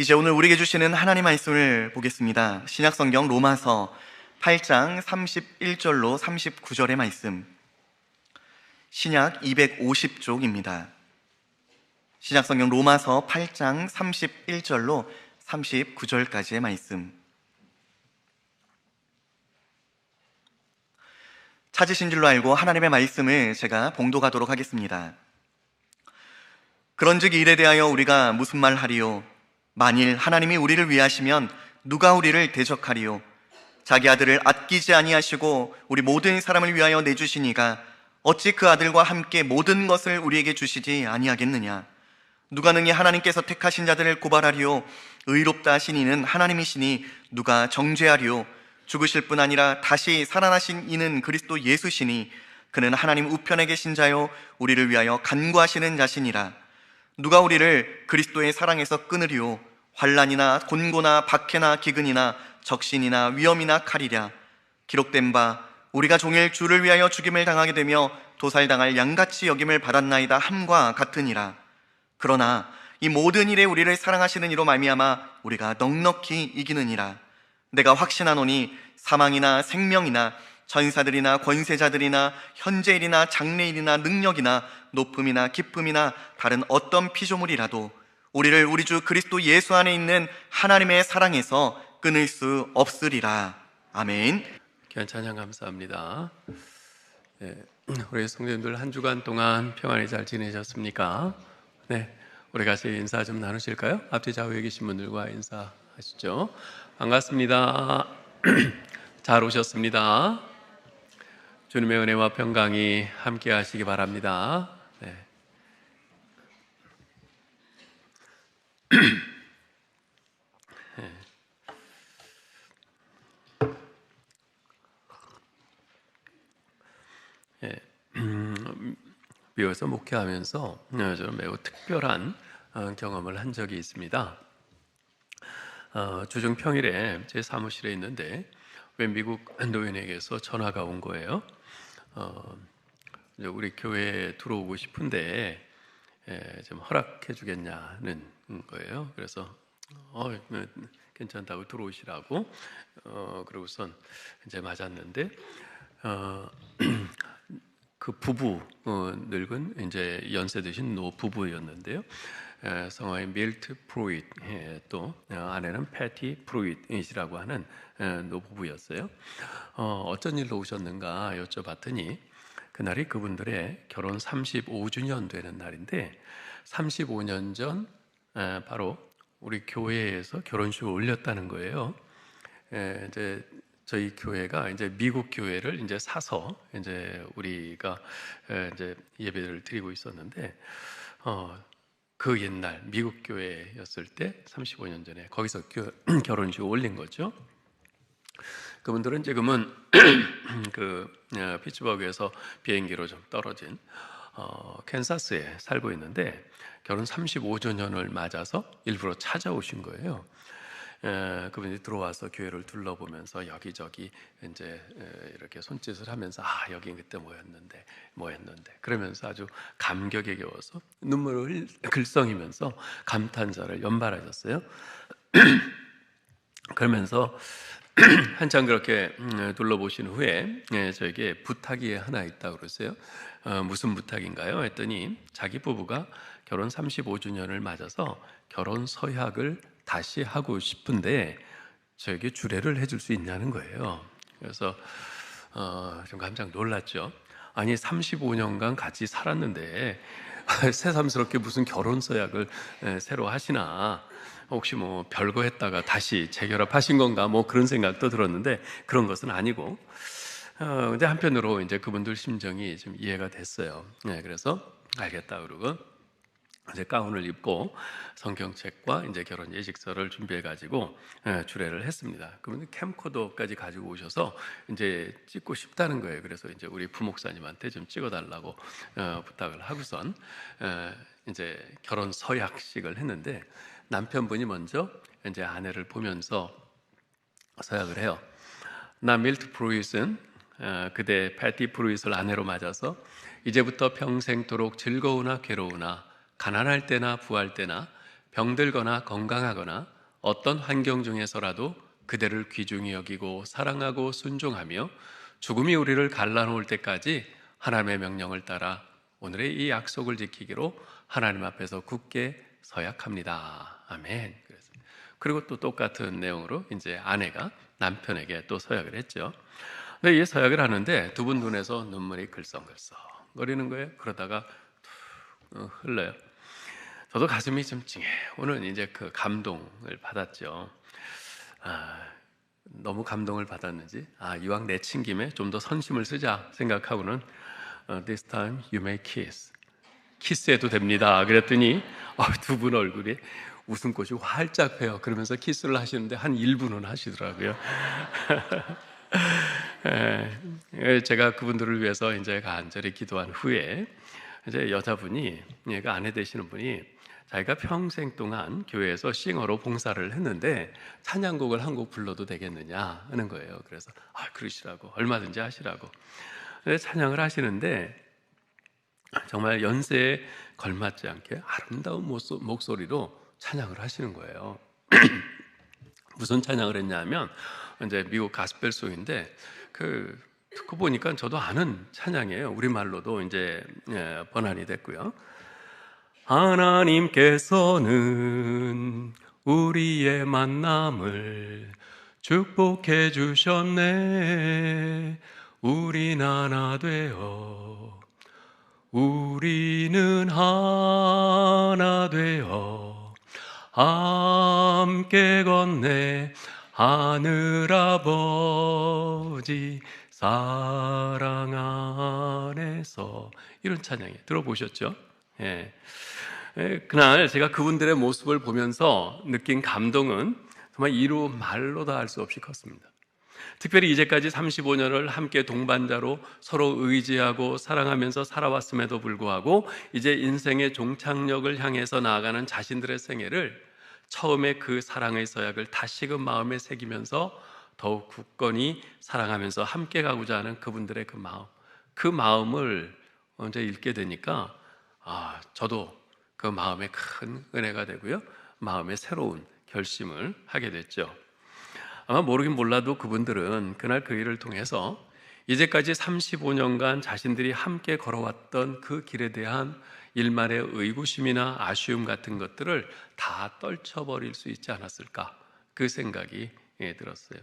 이제 오늘 우리에게 주시는 하나님 말씀을 보겠습니다. 신약성경 로마서 8장 31절로 39절의 말씀, 신약 250쪽입니다. 신약성경 로마서 8장 31절로 39절까지의 말씀. 찾으신 줄로 알고 하나님의 말씀을 제가 봉독하도록 하겠습니다. 그런즉 이 일에 대하여 우리가 무슨 말 하리요? 만일 하나님이 우리를 위하시면 누가 우리를 대적하리요? 자기 아들을 아끼지 아니하시고 우리 모든 사람을 위하여 내주시니가 어찌 그 아들과 함께 모든 것을 우리에게 주시지 아니하겠느냐? 누가 능히 하나님께서 택하신 자들을 고발하리요? 의롭다 하신 이는 하나님이시니 누가 정죄하리요? 죽으실 뿐 아니라 다시 살아나신 이는 그리스도 예수시니 그는 하나님 우편에 계신 자요 우리를 위하여 간구하시는 자시니라. 누가 우리를 그리스도의 사랑에서 끊으리요? 환난이나 곤고나 박해나 기근이나 적신이나 위험이나 칼이랴. 기록된 바 우리가 종일 주를 위하여 죽임을 당하게 되며 도살당할 양같이 여김을 받았나이다 함과 같으니라. 그러나 이 모든 일에 우리를 사랑하시는 이로 말미암아 우리가 넉넉히 이기느니라. 내가 확신하노니 사망이나 생명이나 전사들이나 권세자들이나 현재일이나 장래일이나 능력이나 높음이나 기쁨이나 다른 어떤 피조물이라도 우리를 우리 주 그리스도 예수 안에 있는 하나님의 사랑에서 끊을 수 없으리라. 아멘. 귀한 찬양 감사합니다. 우리 성도님들 한 주간 동안 평안히 잘 지내셨습니까? 네, 우리 같이 인사 좀 나누실까요? 앞뒤 좌우에 계신 분들과 인사하시죠. 반갑습니다. 잘 오셨습니다. 주님의 은혜와 평강이 함께 하시기 바랍니다. 네. 미국에서 목회하면서 저는 매우 특별한 경험을 한 적이 있습니다. 주중 평일에 제 사무실에 있는데 웬 미국 노인에게서 전화가 온 거예요. 우리 교회에 들어오고 싶은데 좀 허락해 주겠냐는 거예요. 그래서 괜찮다고 들어오시라고 그러고선 이제 맞았는데 그 부부 늙은 이제 연세 드신 노 부부였는데요. 성함이 밀트 프로잇, 또 아내는 패티 프로잇이라고 하는 노 부부였어요. 어쩐 일로 오셨는가 여쭤봤더니 그날이 그분들의 결혼 35주년 되는 날인데 35년 전 바로 우리 교회에서 결혼식을 올렸다는 거예요. 이제 저희 교회가 이제 미국 교회를 이제 사서 이제 우리가 이제 예배를 드리고 있었는데 그 옛날 미국 교회였을 때 35년 전에 거기서 결혼식을 올린 거죠. 그분들은 지금은 그 피츠버그에서 비행기로 좀 떨어진 캔사스에 살고 있는데 결혼 35주년을 맞아서 일부러 찾아오신 거예요. 그분이 들어와서 교회를 둘러보면서 여기저기 이제 이렇게 손짓을 하면서 여기 그때 뭐였는데 그러면서 아주 감격에 겨워서 눈물을 글썽이면서 감탄사를 연발하셨어요. 그러면서 한참 그렇게 둘러보신 후에 저에게 부탁이 하나 있다고 그러세요. 무슨 부탁인가요? 했더니 자기 부부가 결혼 35주년을 맞아서 결혼 서약을 다시 하고 싶은데 저에게 주례를 해줄 수 있냐는 거예요. 그래서 좀 깜짝 놀랐죠. 아니 35년간 같이 살았는데 새삼스럽게 무슨 결혼 서약을 새로 하시나, 혹시 뭐 별거 했다가 다시 재결합하신 건가, 뭐 그런 생각도 들었는데 그런 것은 아니고, 근데 한편으로 이제 그분들 심정이 좀 이해가 됐어요. 그래서 알겠다 그러고 이제 가운을 입고 성경책과 이제 결혼 예식서를 준비해 가지고 주례를 했습니다. 그분은 캠코더까지 가지고 오셔서 이제 찍고 싶다는 거예요. 그래서 이제 우리 부목사님한테 좀 찍어달라고 부탁을 하고선 이제 결혼 서약식을 했는데 남편분이 먼저 이제 아내를 보면서 서약을 해요. 나 밀트 프루잇은 그대 패티 프루잇을 아내로 맞아서 이제부터 평생토록 즐거우나 괴로우나 가난할 때나 부할 때나 병들거나 건강하거나 어떤 환경 중에서라도 그대를 귀중히 여기고 사랑하고 순종하며 죽음이 우리를 갈라놓을 때까지 하나님의 명령을 따라 오늘의 이 약속을 지키기로 하나님 앞에서 굳게 서약합니다. 아멘. 그리고 또 똑같은 내용으로 이제 아내가 남편에게 또 서약을 했죠. 근데 이 서약을 하는데 두 분 눈에서 눈물이 글썽글썽 거리는 거예요. 그러다가 툭 흘러요. 저도 가슴이 좀 찡해. 오늘 이제 그 감동을 받았죠. 너무 감동을 받았는지 이왕 내친 김에 좀 더 선심을 쓰자 생각하고는 This time you may kiss. 키스해도 됩니다. 그랬더니 두 분 얼굴이 웃음꽃이 활짝 펴요. 그러면서 키스를 하시는데 한 1분은 하시더라고요. 제가 그분들을 위해서 이제 간절히 기도한 후에 이제 여자분이, 그 아내 되시는 분이 자기가 평생 동안 교회에서 싱어로 봉사를 했는데 찬양곡을 한 곡 불러도 되겠느냐 하는 거예요. 그래서 그러시라고, 얼마든지 하시라고. 찬양을 하시는데 정말 연세에 걸맞지 않게 아름다운 목소리로 찬양을 하시는 거예요. 무슨 찬양을 했냐면 이제 미국 가스펠송인데 듣고 보니까 저도 아는 찬양이에요. 우리말로도 이제 번안이 됐고요. 하나님께서는 우리의 만남을 축복해 주셨네. 우린 하나 되어 우리는 하나 되어 함께 걷네. 하늘아버지 사랑 안에서. 이런 찬양이 들어보셨죠? 그날 제가 그분들의 모습을 보면서 느낀 감동은 정말 이루 말로 다 할 수 없이 컸습니다. 특별히 이제까지 35년을 함께 동반자로 서로 의지하고 사랑하면서 살아왔음에도 불구하고 이제 인생의 종착역을 향해서 나아가는 자신들의 생애를 처음에 그 사랑의 서약을 다시금 마음에 새기면서 더욱 굳건히 사랑하면서 함께 가고자 하는 그분들의 그 마음을 언제 읽게 되니까 저도 그 마음에 큰 은혜가 되고요, 마음에 새로운 결심을 하게 됐죠. 아마 모르긴 몰라도 그분들은 그날 그 일을 통해서 이제까지 35년간 자신들이 함께 걸어왔던 그 길에 대한 일말의 의구심이나 아쉬움 같은 것들을 다 떨쳐버릴 수 있지 않았을까, 그 생각이 들었어요.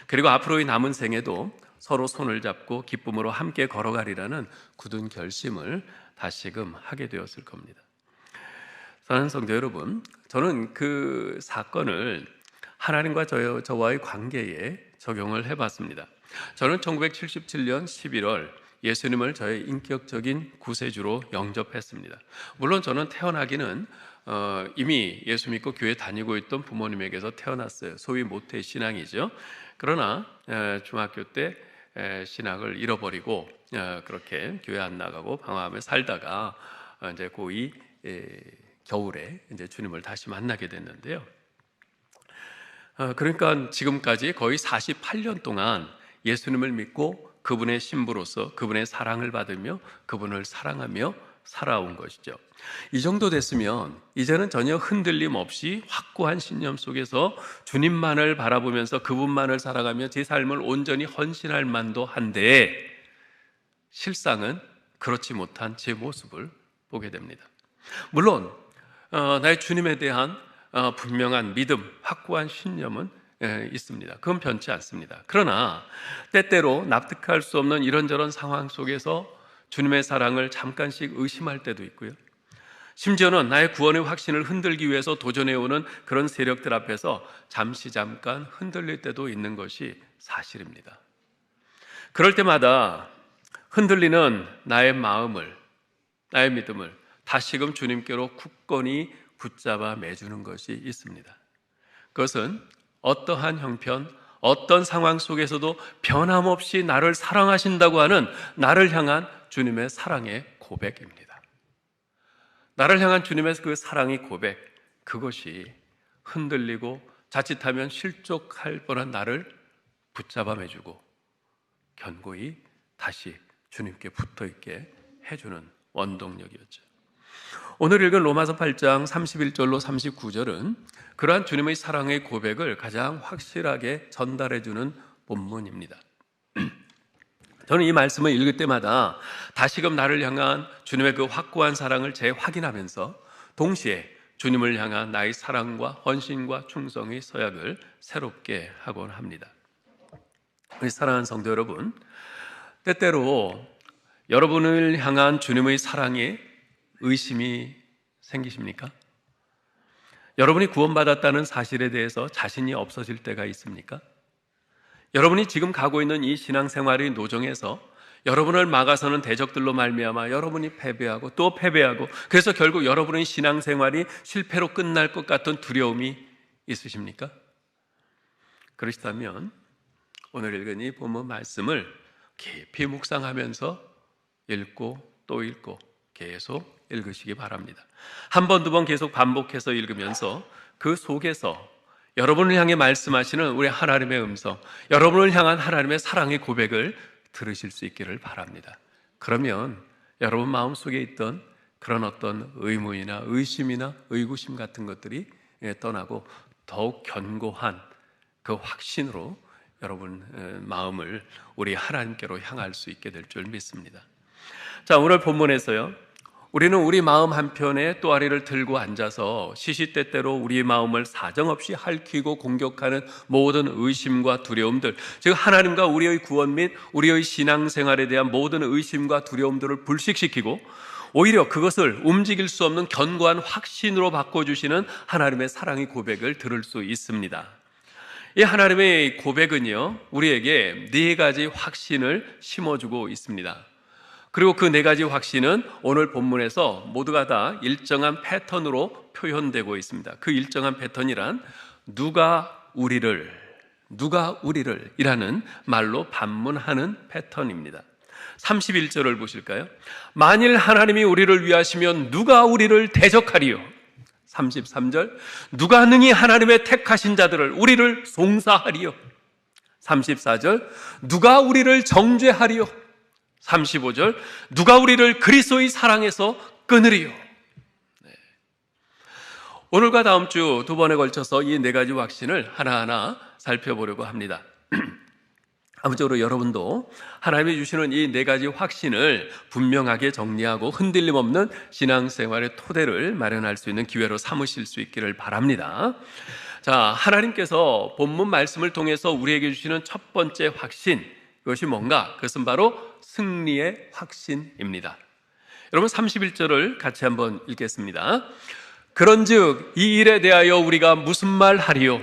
그리고 앞으로의 남은 생에도 서로 손을 잡고 기쁨으로 함께 걸어가리라는 굳은 결심을 다시금 하게 되었을 겁니다. 사랑하는 성도 여러분, 저는 그 사건을 하나님과 저와의 관계에 적용을 해봤습니다. 저는 1977년 11월 예수님을 저의 인격적인 구세주로 영접했습니다. 물론 저는 태어나기는 이미 예수 믿고 교회 다니고 있던 부모님에게서 태어났어요. 소위 모태 신앙이죠. 그러나 중학교 때 신학을 잃어버리고 그렇게 교회 안 나가고 방황하며 살다가 이제 고2 겨울에 이제 주님을 다시 만나게 됐는데요. 그러니까 지금까지 거의 48년 동안 예수님을 믿고 그분의 신부로서 그분의 사랑을 받으며 그분을 사랑하며 살아온 것이죠. 이 정도 됐으면 이제는 전혀 흔들림 없이 확고한 신념 속에서 주님만을 바라보면서 그분만을 살아가며 제 삶을 온전히 헌신할 만도 한데, 실상은 그렇지 못한 제 모습을 보게 됩니다. 물론 나의 주님에 대한 분명한 믿음, 확고한 신념은 있습니다. 그건 변치 않습니다. 그러나 때때로 납득할 수 없는 이런저런 상황 속에서 주님의 사랑을 잠깐씩 의심할 때도 있고요, 심지어는 나의 구원의 확신을 흔들기 위해서 도전해오는 그런 세력들 앞에서 잠깐 흔들릴 때도 있는 것이 사실입니다. 그럴 때마다 흔들리는 나의 마음을, 나의 믿음을 다시금 주님께로 굳건히 붙잡아 매주는 것이 있습니다. 그것은 어떠한 형편, 어떤 상황 속에서도 변함없이 나를 사랑하신다고 하는 나를 향한 주님의 사랑의 고백입니다. 나를 향한 주님의 그 사랑의 고백, 그것이 흔들리고 자칫하면 실족할 뻔한 나를 붙잡아 매주고 견고히 다시 주님께 붙어있게 해주는 원동력이었죠. 오늘 읽은 로마서 8장 31절로 39절은 그러한 주님의 사랑의 고백을 가장 확실하게 전달해주는 본문입니다. 저는 이 말씀을 읽을 때마다 다시금 나를 향한 주님의 그 확고한 사랑을 재확인하면서 동시에 주님을 향한 나의 사랑과 헌신과 충성의 서약을 새롭게 하곤 합니다. 우리 사랑하는 성도 여러분, 때때로 여러분을 향한 주님의 사랑에 의심이 생기십니까? 여러분이 구원받았다는 사실에 대해서 자신이 없어질 때가 있습니까? 여러분이 지금 가고 있는 이 신앙생활의 노정에서 여러분을 막아서는 대적들로 말미암아 여러분이 패배하고 또 패배하고, 그래서 결국 여러분의 신앙생활이 실패로 끝날 것 같은 두려움이 있으십니까? 그러시다면 오늘 읽은 이 본문 말씀을 깊이 묵상하면서 읽고 또 읽고 계속 읽으시기 바랍니다. 한 번, 두 번 계속 반복해서 읽으면서 그 속에서 여러분을 향해 말씀하시는 우리 하나님의 음성, 여러분을 향한 하나님의 사랑의 고백을 들으실 수 있기를 바랍니다. 그러면 여러분 마음속에 있던 그런 어떤 의문이나 의심이나 의구심 같은 것들이 떠나고 더욱 견고한 그 확신으로 여러분 마음을 우리 하나님께로 향할 수 있게 될 줄 믿습니다. 자, 오늘 본문에서요, 우리는 우리 마음 한편에 또아리를 들고 앉아서 시시때때로 우리 마음을 사정없이 핥히고 공격하는 모든 의심과 두려움들, 즉 하나님과 우리의 구원 및 우리의 신앙생활에 대한 모든 의심과 두려움들을 불식시키고 오히려 그것을 움직일 수 없는 견고한 확신으로 바꿔주시는 하나님의 사랑의 고백을 들을 수 있습니다. 이 하나님의 고백은요, 우리에게 네 가지 확신을 심어주고 있습니다. 그리고 그 네 가지 확신은 오늘 본문에서 모두가 다 일정한 패턴으로 표현되고 있습니다. 그 일정한 패턴이란 누가 우리를 이라는 말로 반문하는 패턴입니다. 31절을 보실까요? 만일 하나님이 우리를 위하시면 누가 우리를 대적하리요? 33절, 누가 능히 하나님의 택하신 자들을 우리를 송사하리요? 34절, 누가 우리를 정죄하리요? 35절, 누가 우리를 그리스도의 사랑에서 끊으리요? 오늘과 다음 주 두 번에 걸쳐서 이 네 가지 확신을 하나하나 살펴보려고 합니다. 아무쪼록 여러분도 하나님이 주시는 이 네 가지 확신을 분명하게 정리하고 흔들림 없는 신앙생활의 토대를 마련할 수 있는 기회로 삼으실 수 있기를 바랍니다. 자, 하나님께서 본문 말씀을 통해서 우리에게 주시는 첫 번째 확신, 그것이 뭔가? 그것은 바로 승리의 확신입니다. 여러분 31절을 같이 한번 읽겠습니다. 그런즉 이 일에 대하여 우리가 무슨 말 하리요?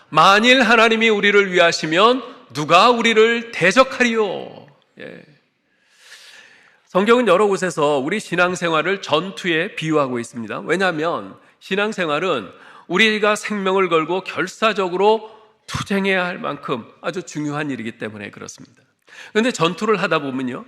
만일 하나님이 우리를 위하시면 누가 우리를 대적하리요? 예. 성경은 여러 곳에서 우리 신앙생활을 전투에 비유하고 있습니다. 왜냐하면 신앙생활은 우리가 생명을 걸고 결사적으로 투쟁해야 할 만큼 아주 중요한 일이기 때문에 그렇습니다. 그런데 전투를 하다 보면요,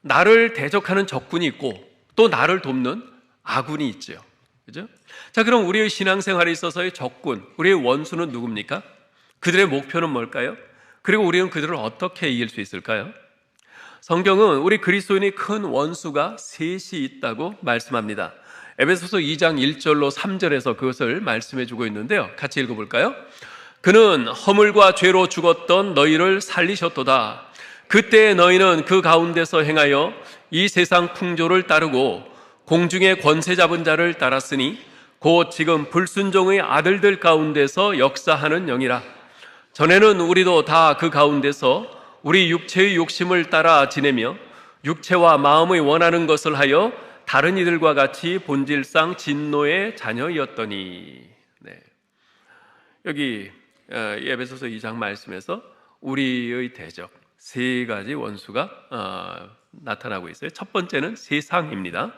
나를 대적하는 적군이 있고 또 나를 돕는 아군이 있죠. 그죠? 자, 그럼 우리의 신앙생활에 있어서의 적군, 우리의 원수는 누굽니까? 그들의 목표는 뭘까요? 그리고 우리는 그들을 어떻게 이길 수 있을까요? 성경은 우리 그리스도인의 큰 원수가 셋이 있다고 말씀합니다. 에베소서 2장 1절로 3절에서 그것을 말씀해 주고 있는데요, 같이 읽어볼까요? 그는 허물과 죄로 죽었던 너희를 살리셨도다. 그때 너희는 그 가운데서 행하여 이 세상 풍조를 따르고 공중의 권세 잡은 자를 따랐으니 곧 지금 불순종의 아들들 가운데서 역사하는 영이라. 전에는 우리도 다 그 가운데서 우리 육체의 욕심을 따라 지내며 육체와 마음의 원하는 것을 하여 다른 이들과 같이 본질상 진노의 자녀이었더니. 네. 여기 에베소서 2장 말씀에서 우리의 대적 세 가지 원수가 나타나고 있어요. 첫 번째는 세상입니다.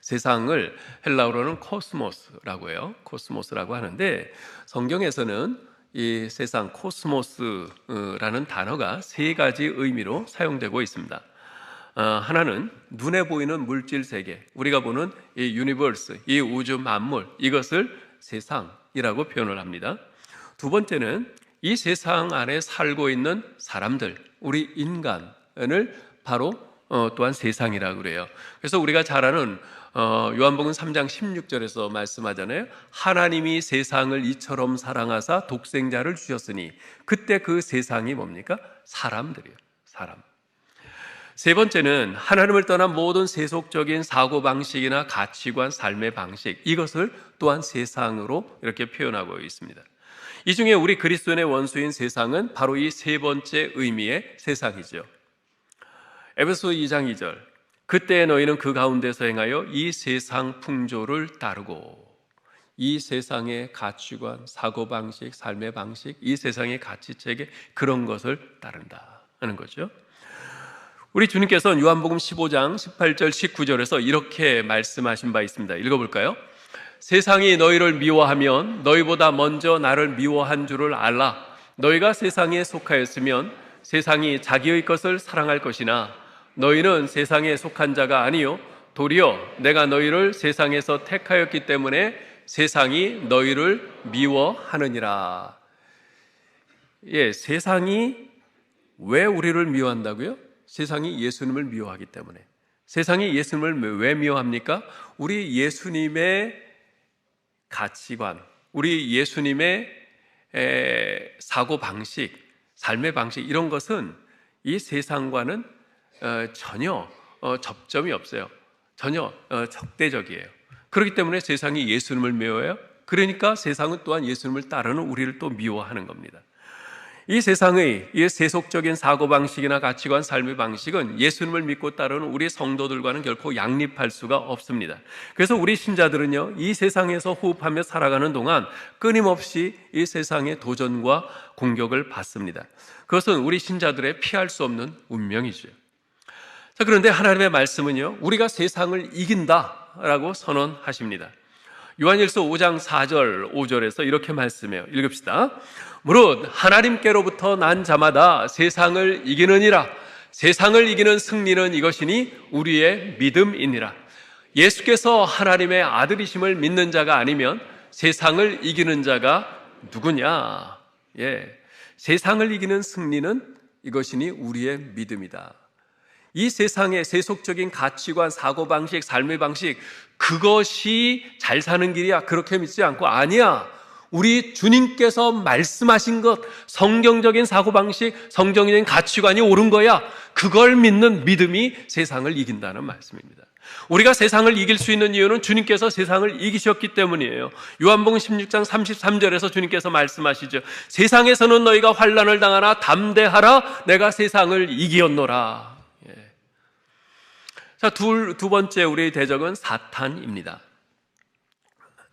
세상을 헬라어로는 코스모스라고 해요. 코스모스라고 하는데 성경에서는 이 세상 코스모스라는 단어가 세 가지 의미로 사용되고 있습니다. 하나는 눈에 보이는 물질 세계, 우리가 보는 이 유니버스, 이 우주 만물, 이것을 세상이라고 표현을 합니다. 두 번째는 이 세상 안에 살고 있는 사람들, 우리 인간을 바로 또한 세상이라고 그래요. 그래서 우리가 잘 아는 요한복음 3장 16절에서 말씀하잖아요. 하나님이 세상을 이처럼 사랑하사 독생자를 주셨으니, 그때 그 세상이 뭡니까? 사람들이에요. 사람. 세 번째는 하나님을 떠난 모든 세속적인 사고방식이나 가치관, 삶의 방식, 이것을 또한 세상으로 이렇게 표현하고 있습니다. 이 중에 우리 그리스도인의 원수인 세상은 바로 이 세 번째 의미의 세상이죠. 에베소 2장 2절, 그때 너희는 그 가운데서 행하여 이 세상 풍조를 따르고, 이 세상의 가치관, 사고방식, 삶의 방식, 이 세상의 가치체계, 그런 것을 따른다 하는 거죠. 우리 주님께서는 요한복음 15장 18절 19절에서 이렇게 말씀하신 바 있습니다. 읽어볼까요? 세상이 너희를 미워하면 너희보다 먼저 나를 미워한 줄을 알라. 너희가 세상에 속하였으면 세상이 자기의 것을 사랑할 것이나 너희는 세상에 속한 자가 아니요 도리어 내가 너희를 세상에서 택하였기 때문에 세상이 너희를 미워하느니라. 예, 세상이 왜 우리를 미워한다고요? 세상이 예수님을 미워하기 때문에. 세상이 예수님을 왜 미워합니까? 우리 예수님의 가치관, 우리 예수님의 사고방식, 삶의 방식, 이런 것은 이 세상과는 전혀 접점이 없어요. 전혀 적대적이에요. 그렇기 때문에 세상이 예수님을 미워해요. 그러니까 세상은 또한 예수님을 따르는 우리를 또 미워하는 겁니다. 이 세상의 이 세속적인 사고방식이나 가치관, 삶의 방식은 예수님을 믿고 따르는 우리 성도들과는 결코 양립할 수가 없습니다. 그래서 우리 신자들은요, 이 세상에서 호흡하며 살아가는 동안 끊임없이 이 세상의 도전과 공격을 받습니다. 그것은 우리 신자들의 피할 수 없는 운명이죠. 자, 그런데 하나님의 말씀은요, 우리가 세상을 이긴다라고 선언하십니다. 요한일서 5장 4절 5절에서 이렇게 말씀해요. 읽읍시다. 무릇 하나님께로부터 난 자마다 세상을 이기느니라. 세상을 이기는 승리는 이것이니 우리의 믿음이니라. 예수께서 하나님의 아들이심을 믿는 자가 아니면 세상을 이기는 자가 누구냐? 예, 세상을 이기는 승리는 이것이니 우리의 믿음이다. 이 세상의 세속적인 가치관, 사고방식, 삶의 방식, 그것이 잘 사는 길이야, 그렇게 믿지 않고, 아니야, 우리 주님께서 말씀하신 것, 성경적인 사고방식, 성경적인 가치관이 옳은 거야, 그걸 믿는 믿음이 세상을 이긴다는 말씀입니다. 우리가 세상을 이길 수 있는 이유는 주님께서 세상을 이기셨기 때문이에요. 요한복음 16장 33절에서 주님께서 말씀하시죠. 세상에서는 너희가 환난을 당하나 담대하라, 내가 세상을 이기었노라. 자, 두 번째 우리의 대적은 사탄입니다.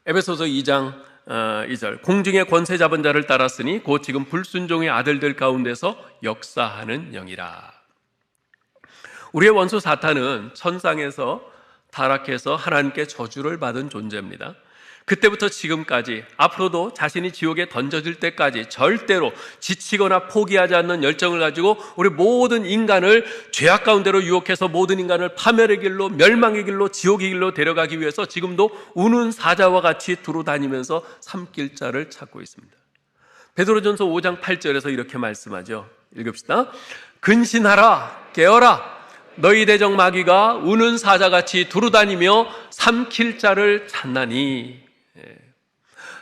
에베소서 2장 2절, 공중의 권세 잡은 자를 따랐으니 곧 지금 불순종의 아들들 가운데서 역사하는 영이라. 우리의 원수 사탄은 천상에서 타락해서 하나님께 저주를 받은 존재입니다. 그때부터 지금까지, 앞으로도 자신이 지옥에 던져질 때까지 절대로 지치거나 포기하지 않는 열정을 가지고 우리 모든 인간을 죄악 가운데로 유혹해서 모든 인간을 파멸의 길로, 멸망의 길로, 지옥의 길로 데려가기 위해서 지금도 우는 사자와 같이 두루 다니면서 삼킬 자를 찾고 있습니다. 베드로전서 5장 8절에서 이렇게 말씀하죠. 읽읍시다. 근신하라, 깨어라, 너희 대적 마귀가 우는 사자같이 두루다니며 삼킬 자를 찾나니.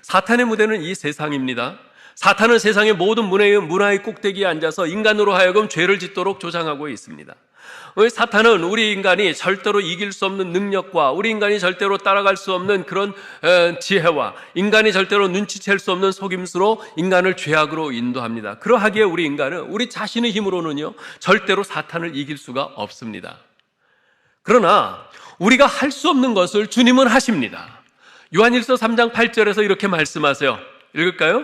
사탄의 무대는 이 세상입니다. 사탄은 세상의 모든 문화의 꼭대기에 앉아서 인간으로 하여금 죄를 짓도록 조장하고 있습니다. 사탄은 우리 인간이 절대로 이길 수 없는 능력과 우리 인간이 절대로 따라갈 수 없는 그런 지혜와 인간이 절대로 눈치챌 수 없는 속임수로 인간을 죄악으로 인도합니다. 그러하기에 우리 인간은 우리 자신의 힘으로는요, 절대로 사탄을 이길 수가 없습니다. 그러나 우리가 할 수 없는 것을 주님은 하십니다. 요한일서 3장 8절에서 이렇게 말씀하세요. 읽을까요?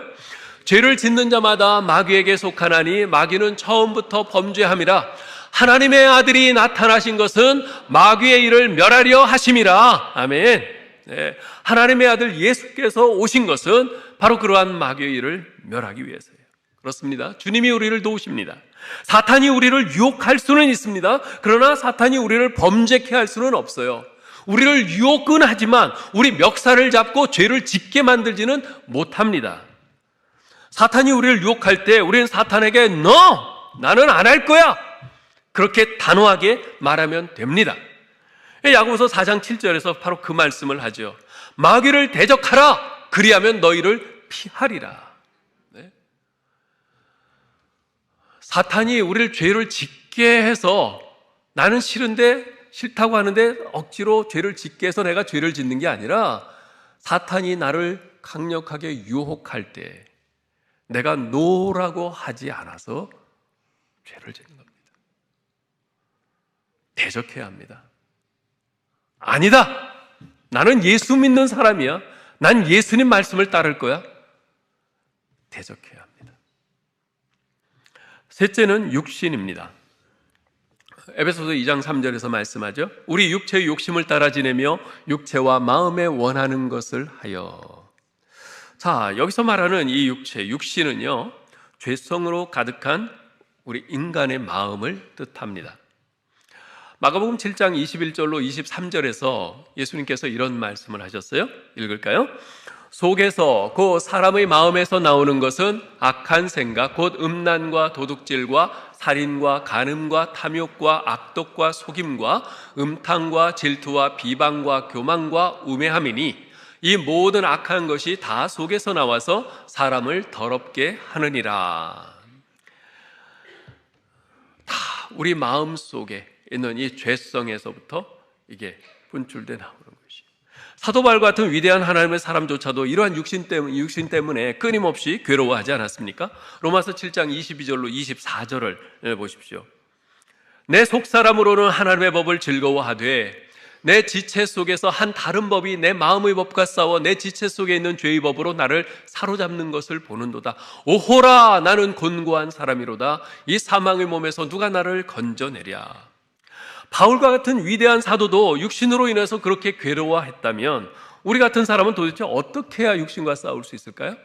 죄를 짓는 자마다 마귀에게 속하나니 마귀는 처음부터 범죄함이라. 하나님의 아들이 나타나신 것은 마귀의 일을 멸하려 하심이라. 아멘. 네. 하나님의 아들 예수께서 오신 것은 바로 그러한 마귀의 일을 멸하기 위해서예요. 그렇습니다. 주님이 우리를 도우십니다. 사탄이 우리를 유혹할 수는 있습니다. 그러나 사탄이 우리를 범죄케 할 수는 없어요. 우리를 유혹은 하지만 우리 멱살을 잡고 죄를 짓게 만들지는 못합니다. 사탄이 우리를 유혹할 때 우리는 사탄에게 나는 안 할 거야, 그렇게 단호하게 말하면 됩니다. 야고보서 4장 7절에서 바로 그 말씀을 하죠. 마귀를 대적하라. 그리하면 너희를 피하리라. 네? 사탄이 우리를 죄를 짓게 해서 나는 싫다고 하는데 억지로 죄를 짓게 해서 내가 죄를 짓는 게 아니라 사탄이 나를 강력하게 유혹할 때 내가 노라고 하지 않아서 죄를 짓는 겁니다. 대적해야 합니다. 아니다. 나는 예수 믿는 사람이야. 난 예수님 말씀을 따를 거야. 대적해야 합니다. 셋째는 육신입니다. 에베소서 2장 3절에서 말씀하죠. 우리 육체의 욕심을 따라 지내며 육체와 마음에 원하는 것을 하여. 자, 여기서 말하는 이 육신은요, 죄성으로 가득한 우리 인간의 마음을 뜻합니다. 마가복음 7장 21절로 23절에서 예수님께서 이런 말씀을 하셨어요. 읽을까요? 속에서 그 사람의 마음에서 나오는 것은 악한 생각, 곧 음란과 도둑질과 살인과 간음과 탐욕과 악독과 속임과 음탕과 질투와 비방과 교만과 우매함이니 이 모든 악한 것이 다 속에서 나와서 사람을 더럽게 하느니라. 다 우리 마음 속에 있는 이 죄성에서부터 이게 분출돼 나오는 것이. 사도 바울과 같은 위대한 하나님의 사람조차도 이러한 육신 때문에 끊임없이 괴로워하지 않았습니까? 로마서 7장 22절로 24절을 보십시오. 내 속사람으로는 하나님의 법을 즐거워하되 내 지체 속에서 한 다른 법이 내 마음의 법과 싸워 내 지체 속에 있는 죄의 법으로 나를 사로잡는 것을 보는도다. 오호라, 나는 곤고한 사람이로다. 이 사망의 몸에서 누가 나를 건져내랴. 바울과 같은 위대한 사도도 육신으로 인해서 그렇게 괴로워했다면 우리 같은 사람은 도대체 어떻게 해야 육신과 싸울 수 있을까요?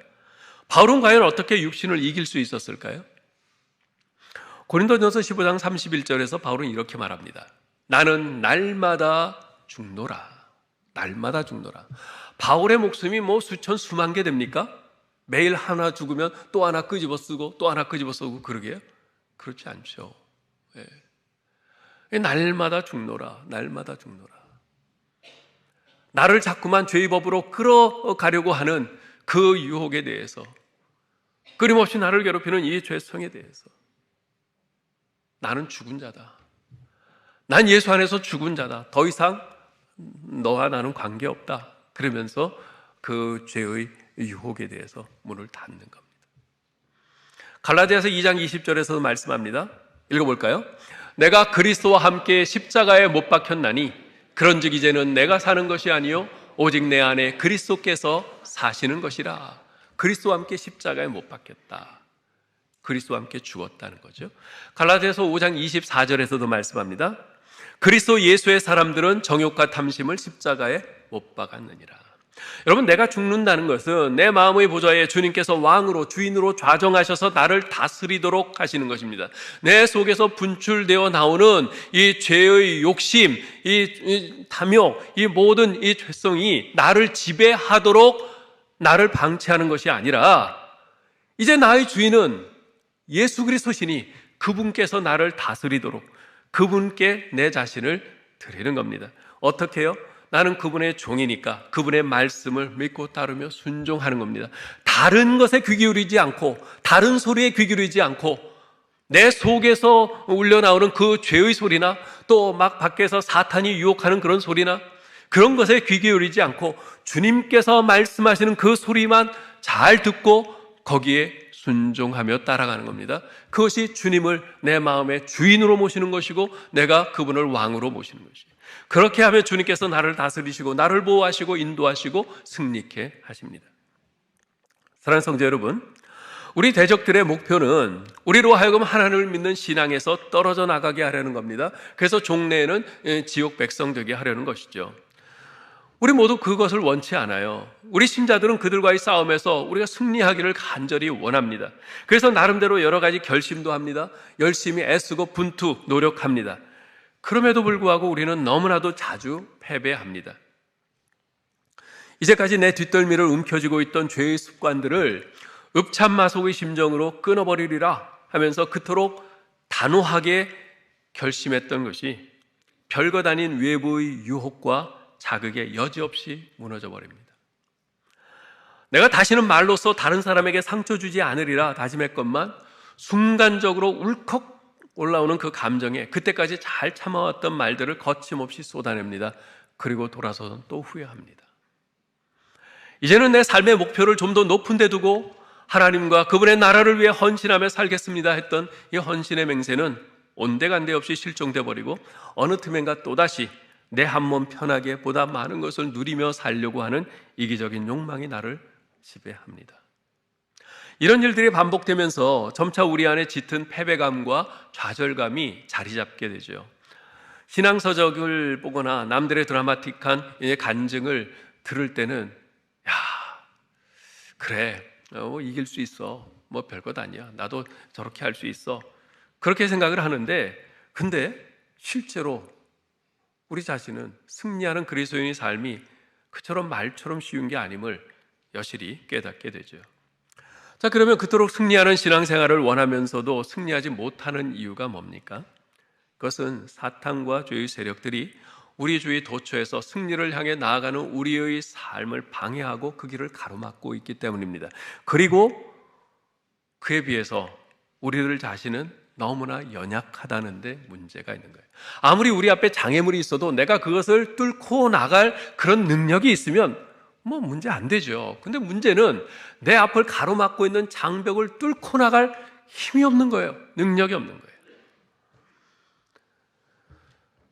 바울은 과연 어떻게 육신을 이길 수 있었을까요? 고린도전서 15장 31절에서 바울은 이렇게 말합니다. 나는 날마다 죽노라. 날마다 죽노라. 바울의 목숨이 수천 수만 개 됩니까? 매일 하나 죽으면 또 하나 끄집어 쓰고 또 하나 끄집어 쓰고 그러게요? 그렇지 않죠. 예. 날마다 죽노라. 날마다 죽노라. 나를 자꾸만 죄의 법으로 끌어가려고 하는 그 유혹에 대해서, 끊임없이 나를 괴롭히는 이 죄성에 대해서 나는 죽은 자다. 난 예수 안에서 죽은 자다. 더 이상 너와 나는 관계없다. 그러면서 그 죄의 유혹에 대해서 문을 닫는 겁니다. 갈라디아서 2장 20절에서도 말씀합니다. 읽어볼까요? 내가 그리스도와 함께 십자가에 못 박혔나니 그런즉 이제는 내가 사는 것이 아니요 오직 내 안에 그리스도께서 사시는 것이라. 그리스도와 함께 십자가에 못 박혔다. 그리스도와 함께 죽었다는 거죠. 갈라디아서 5장 24절에서도 말씀합니다. 그리스도 예수의 사람들은 정욕과 탐심을 십자가에 못 박았느니라. 여러분, 내가 죽는다는 것은 내 마음의 보좌에 주님께서 왕으로 주인으로 좌정하셔서 나를 다스리도록 하시는 것입니다. 내 속에서 분출되어 나오는 이 죄의 욕심, 이 탐욕, 이 모든 이 죄성이 나를 지배하도록 나를 방치하는 것이 아니라 이제 나의 주인은 예수 그리스도시니 그분께서 나를 다스리도록 그분께 내 자신을 드리는 겁니다. 어떻게 해요? 나는 그분의 종이니까 그분의 말씀을 믿고 따르며 순종하는 겁니다. 다른 것에 귀 기울이지 않고 다른 소리에 귀 기울이지 않고 내 속에서 울려나오는 그 죄의 소리나 또 막 밖에서 사탄이 유혹하는 그런 소리나 그런 것에 귀 기울이지 않고 주님께서 말씀하시는 그 소리만 잘 듣고 거기에 순종하며 따라가는 겁니다. 그것이 주님을 내 마음의 주인으로 모시는 것이고 내가 그분을 왕으로 모시는 것이에요. 그렇게 하면 주님께서 나를 다스리시고 나를 보호하시고 인도하시고 승리케 하십니다. 사랑하는 성도 여러분, 우리 대적들의 목표는 우리로 하여금 하나님을 믿는 신앙에서 떨어져 나가게 하려는 겁니다. 그래서 종래에는 지옥 백성 되게 하려는 것이죠. 우리 모두 그것을 원치 않아요. 우리 신자들은 그들과의 싸움에서 우리가 승리하기를 간절히 원합니다. 그래서 나름대로 여러 가지 결심도 합니다. 열심히 애쓰고 분투, 노력합니다. 그럼에도 불구하고 우리는 너무나도 자주 패배합니다. 이제까지 내 뒷덜미를 움켜쥐고 있던 죄의 습관들을 읍참마속의 심정으로 끊어버리리라 하면서 그토록 단호하게 결심했던 것이 별것 아닌 외부의 유혹과 자극에 여지없이 무너져 버립니다. 내가 다시는 말로써 다른 사람에게 상처 주지 않으리라 다짐했건만 순간적으로 울컥 올라오는 그 감정에 그때까지 잘 참아왔던 말들을 거침없이 쏟아냅니다. 그리고 돌아서서 또 후회합니다. 이제는 내 삶의 목표를 좀 더 높은 데 두고 하나님과 그분의 나라를 위해 헌신하며 살겠습니다 했던 이 헌신의 맹세는 온데간데 없이 실종돼 버리고 어느 틈엔가 또다시 내 한 몸 편하게 보다 많은 것을 누리며 살려고 하는 이기적인 욕망이 나를 지배합니다. 이런 일들이 반복되면서 점차 우리 안에 짙은 패배감과 좌절감이 자리 잡게 되죠. 신앙서적을 보거나 남들의 드라마틱한 간증을 들을 때는 야, 그래, 이길 수 있어, 뭐 별것 아니야, 나도 저렇게 할 수 있어, 그렇게 생각을 하는데, 근데 실제로 우리 자신은 승리하는 그리스도인의 삶이 그처럼 말처럼 쉬운 게 아님을 여실히 깨닫게 되죠. 자, 그러면 그토록 승리하는 신앙생활을 원하면서도 승리하지 못하는 이유가 뭡니까? 그것은 사탄과 죄의 세력들이 우리 주의 도처에서 승리를 향해 나아가는 우리의 삶을 방해하고 그 길을 가로막고 있기 때문입니다. 그리고 그에 비해서 우리들 자신은 너무나 연약하다는 데 문제가 있는 거예요. 아무리 우리 앞에 장애물이 있어도 내가 그것을 뚫고 나갈 그런 능력이 있으면 뭐 문제 안 되죠. 근데 문제는 내 앞을 가로막고 있는 장벽을 뚫고 나갈 힘이 없는 거예요. 능력이 없는 거예요.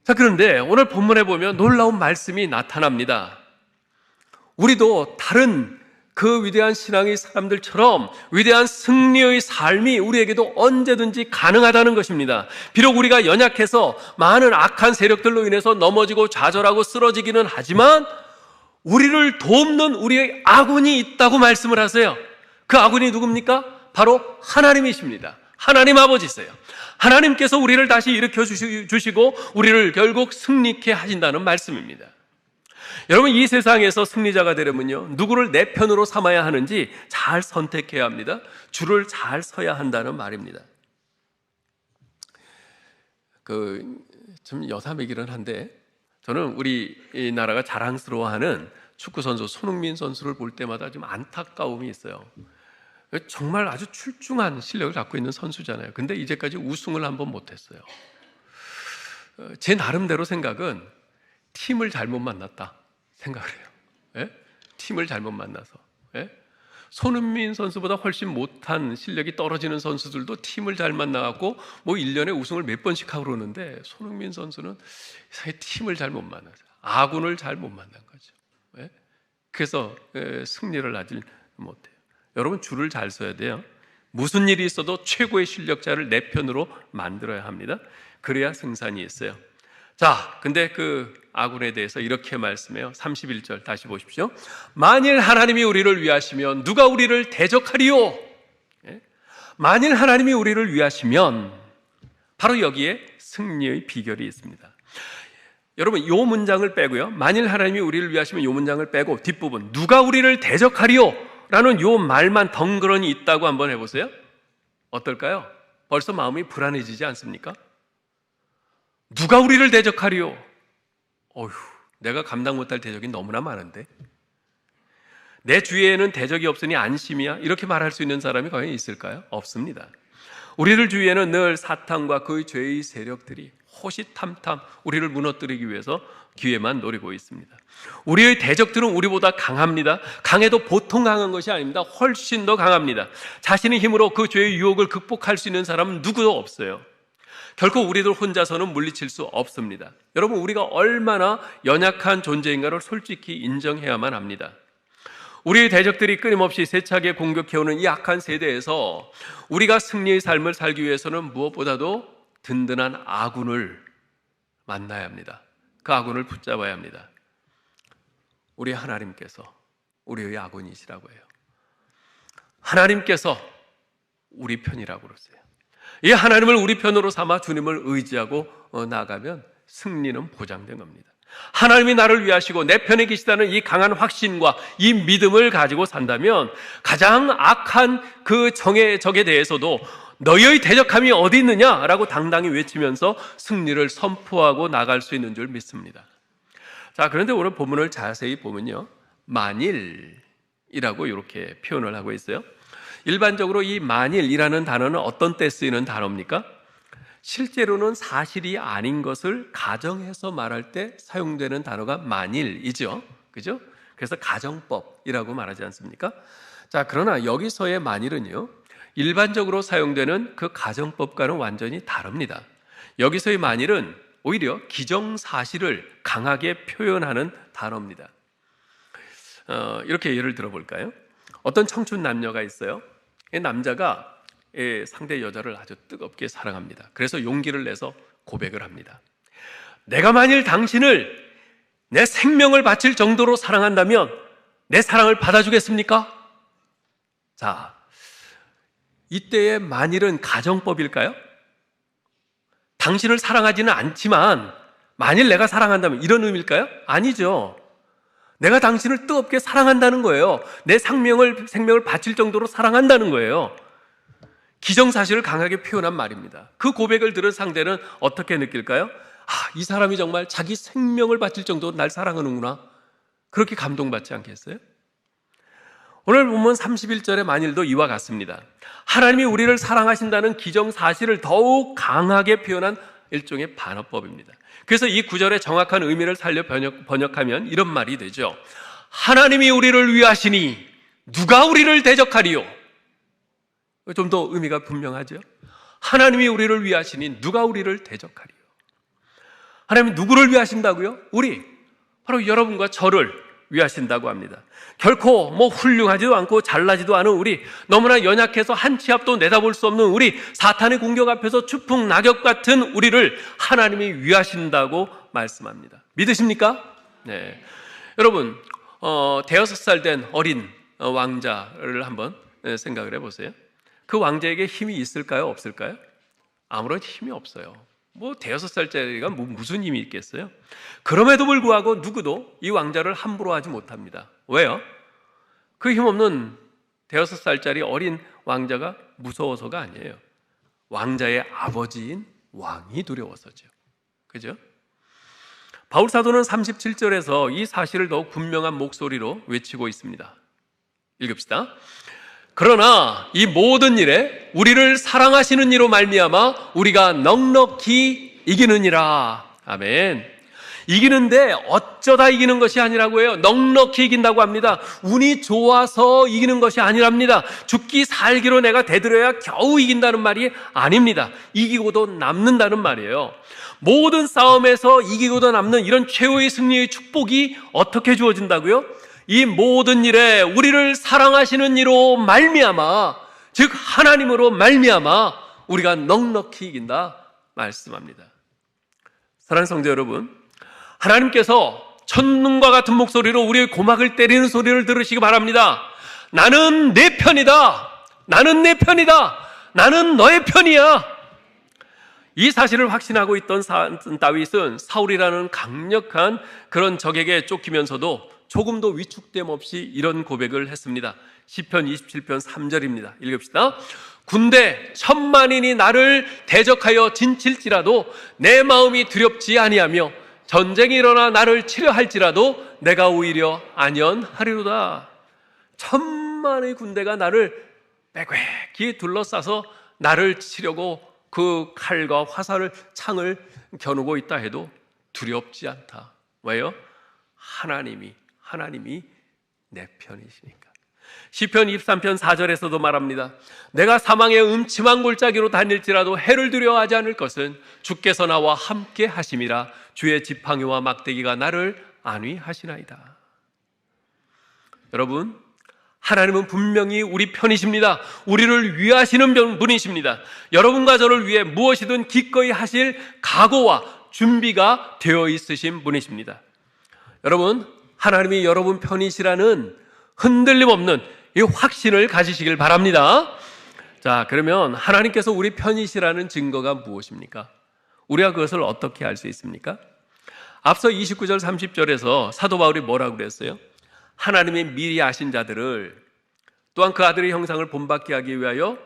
자, 그런데 오늘 본문에 보면 놀라운 말씀이 나타납니다. 우리도 다른 그 위대한 신앙의 사람들처럼 위대한 승리의 삶이 우리에게도 언제든지 가능하다는 것입니다. 비록 우리가 연약해서 많은 악한 세력들로 인해서 넘어지고 좌절하고 쓰러지기는 하지만 우리를 돕는 우리의 아군이 있다고 말씀을 하세요. 그 아군이 누굽니까? 바로 하나님이십니다. 하나님 아버지세요. 하나님께서 우리를 다시 일으켜 주시고 우리를 결국 승리케 하신다는 말씀입니다. 여러분, 이 세상에서 승리자가 되려면요, 누구를 내 편으로 삼아야 하는지 잘 선택해야 합니다. 줄을 잘 서야 한다는 말입니다. 좀 여담이기는 한데, 저는 우리 이 나라가 자랑스러워하는 축구선수 손흥민 선수를 볼 때마다 좀 안타까움이 있어요. 정말 아주 출중한 실력을 갖고 있는 선수잖아요. 근데 이제까지 우승을 한번 못했어요. 제 나름대로 생각은 팀을 잘못 만났다 생각을 해요. 예? 팀을 잘못 만나서. 예? 손흥민 선수보다 훨씬 못한 실력이 떨어지는 선수들도 팀을 잘 만나갖고 뭐 1년에 우승을 몇 번씩 하고 그러는데 손흥민 선수는 팀을 잘못 만나서 아군을 잘못 만난 거죠. 예? 그래서 승리를 하지 못해요. 여러분, 줄을 잘 서야 돼요. 무슨 일이 있어도 최고의 실력자를 내 편으로 만들어야 합니다. 그래야 승산이 있어요. 자, 근데 그 아군에 대해서 이렇게 말씀해요. 31절 다시 보십시오. 만일 하나님이 우리를 위하시면 누가 우리를 대적하리요? 예? 만일 하나님이 우리를 위하시면 바로 여기에 승리의 비결이 있습니다. 여러분, 이 문장을 빼고요, 만일 하나님이 우리를 위하시면 이 문장을 빼고 뒷부분 누가 우리를 대적하리요? 라는 이 말만 덩그러니 있다고 한번 해보세요. 어떨까요? 벌써 마음이 불안해지지 않습니까? 누가 우리를 대적하리요? 어휴, 내가 감당 못할 대적이 너무나 많은데, 내 주위에는 대적이 없으니 안심이야, 이렇게 말할 수 있는 사람이 과연 있을까요? 없습니다. 우리들 주위에는 늘 사탄과 그의 죄의 세력들이 호시탐탐 우리를 무너뜨리기 위해서 기회만 노리고 있습니다. 우리의 대적들은 우리보다 강합니다. 강해도 보통 강한 것이 아닙니다. 훨씬 더 강합니다. 자신의 힘으로 그 죄의 유혹을 극복할 수 있는 사람은 누구도 없어요. 결코 우리들 혼자서는 물리칠 수 없습니다. 여러분, 우리가 얼마나 연약한 존재인가를 솔직히 인정해야만 합니다. 우리의 대적들이 끊임없이 세차게 공격해오는 이 악한 세대에서 우리가 승리의 삶을 살기 위해서는 무엇보다도 든든한 아군을 만나야 합니다. 그 아군을 붙잡아야 합니다. 우리 하나님께서 우리의 아군이시라고 해요. 하나님께서 우리 편이라고 그러세요. 이 하나님을 우리 편으로 삼아 주님을 의지하고 나가면 승리는 보장된 겁니다. 하나님이 나를 위하시고 내 편에 계시다는 이 강한 확신과 이 믿음을 가지고 산다면 가장 악한 그 적에 대해서도 너희의 대적함이 어디 있느냐라고 당당히 외치면서 승리를 선포하고 나갈 수 있는 줄 믿습니다. 자, 그런데 오늘 본문을 자세히 보면요, 만일이라고 이렇게 표현을 하고 있어요. 일반적으로 이 만일이라는 단어는 어떤 때 쓰이는 단어입니까? 실제로는 사실이 아닌 것을 가정해서 말할 때 사용되는 단어가 만일이죠. 그죠? 그래서 가정법이라고 말하지 않습니까? 자, 그러나 여기서의 만일은요, 일반적으로 사용되는 그 가정법과는 완전히 다릅니다. 여기서의 만일은 오히려 기정사실을 강하게 표현하는 단어입니다. 이렇게 예를 들어볼까요? 어떤 청춘 남녀가 있어요. 이 남자가 상대 여자를 아주 뜨겁게 사랑합니다. 그래서 용기를 내서 고백을 합니다. 내가 만일 당신을 내 생명을 바칠 정도로 사랑한다면 내 사랑을 받아주겠습니까? 자, 이때의 만일은 가정법일까요? 당신을 사랑하지는 않지만 만일 내가 사랑한다면 이런 의미일까요? 아니죠. 내가 당신을 뜨겁게 사랑한다는 거예요. 내 생명을 바칠 정도로 사랑한다는 거예요. 기정사실을 강하게 표현한 말입니다. 그 고백을 들은 상대는 어떻게 느낄까요? 이 사람이 정말 자기 생명을 바칠 정도로 날 사랑하는구나. 그렇게 감동받지 않겠어요? 오늘 본문 31절의 만일도 이와 같습니다. 하나님이 우리를 사랑하신다는 기정사실을 더욱 강하게 표현한 일종의 반어법입니다. 그래서 이 구절의 정확한 의미를 살려 번역하면 이런 말이 되죠. 하나님이 우리를 위하시니 누가 우리를 대적하리요? 좀 더 의미가 분명하죠. 하나님이 우리를 위하시니 누가 우리를 대적하리요? 하나님이 누구를 위하신다고요? 우리, 바로 여러분과 저를 위하신다고 합니다. 결코 훌륭하지도 않고 잘나지도 않은 우리, 너무나 연약해서 한 치 앞도 내다볼 수 없는 우리, 사탄의 공격 앞에서 추풍 낙엽 같은 우리를 하나님이 위하신다고 말씀합니다. 믿으십니까? 네. 여러분, 대여섯 살 된 어린 왕자를 한번 생각을 해보세요. 그 왕자에게 힘이 있을까요? 없을까요? 아무런 힘이 없어요. 대여섯 살짜리가 무슨 힘이 있겠어요? 그럼에도 불구하고 누구도 이 왕자를 함부로 하지 못합니다. 왜요? 그 힘없는 대여섯 살짜리 어린 왕자가 무서워서가 아니에요. 왕자의 아버지인 왕이 두려워서죠. 그죠? 바울 사도는 37절에서 이 사실을 더욱 분명한 목소리로 외치고 있습니다. 읽읍시다. 그러나 이 모든 일에 우리를 사랑하시는 이로 말미암아 우리가 넉넉히 이기느니라. 아멘. 이기는데 어쩌다 이기는 것이 아니라고 해요. 넉넉히 이긴다고 합니다. 운이 좋아서 이기는 것이 아니랍니다. 죽기 살기로 내가 대들어야 겨우 이긴다는 말이 아닙니다. 이기고도 남는다는 말이에요. 모든 싸움에서 이기고도 남는 이런 최후의 승리의 축복이 어떻게 주어진다고요? 이 모든 일에 우리를 사랑하시는 이로 말미암아, 즉 하나님으로 말미암아 우리가 넉넉히 이긴다 말씀합니다. 사랑하는 성도 여러분, 하나님께서 천둥과 같은 목소리로 우리의 고막을 때리는 소리를 들으시기 바랍니다. 나는 내 편이다. 나는 내 편이다. 나는 너의 편이야. 이 사실을 확신하고 있던 다윗은 사울이라는 강력한 그런 적에게 쫓기면서도 조금도 위축됨 없이 이런 고백을 했습니다. 시편 27편 3절입니다. 읽읍시다. 군대 1000만인이 나를 대적하여 진칠지라도 내 마음이 두렵지 아니하며 전쟁이 일어나 나를 치려 할지라도 내가 오히려 안연하리로다. 1000만의 군대가 나를 빼빼기 둘러싸서 나를 치려고 그 칼과 화살을 창을 겨누고 있다 해도 두렵지 않다. 왜요? 하나님이 내 편이시니까. 시편 23편 4절에서도 말합니다. 내가 사망의 음침한 골짜기로 다닐지라도 해를 두려워하지 않을 것은 주께서 나와 함께 하심이라. 주의 지팡이와 막대기가 나를 안위하시나이다. 여러분, 하나님은 분명히 우리 편이십니다. 우리를 위하시는 분이십니다. 여러분과 저를 위해 무엇이든 기꺼이 하실 각오와 준비가 되어 있으신 분이십니다. 여러분, 하나님이 여러분 편이시라는 흔들림 없는 이 확신을 가지시길 바랍니다. 자, 그러면 하나님께서 우리 편이시라는 증거가 무엇입니까? 우리가 그것을 어떻게 알 수 있습니까? 앞서 29절 30절에서 사도 바울이 뭐라고 그랬어요? 하나님이 미리 아신 자들을, 또한 그 아들의 형상을 본받게 하기 위하여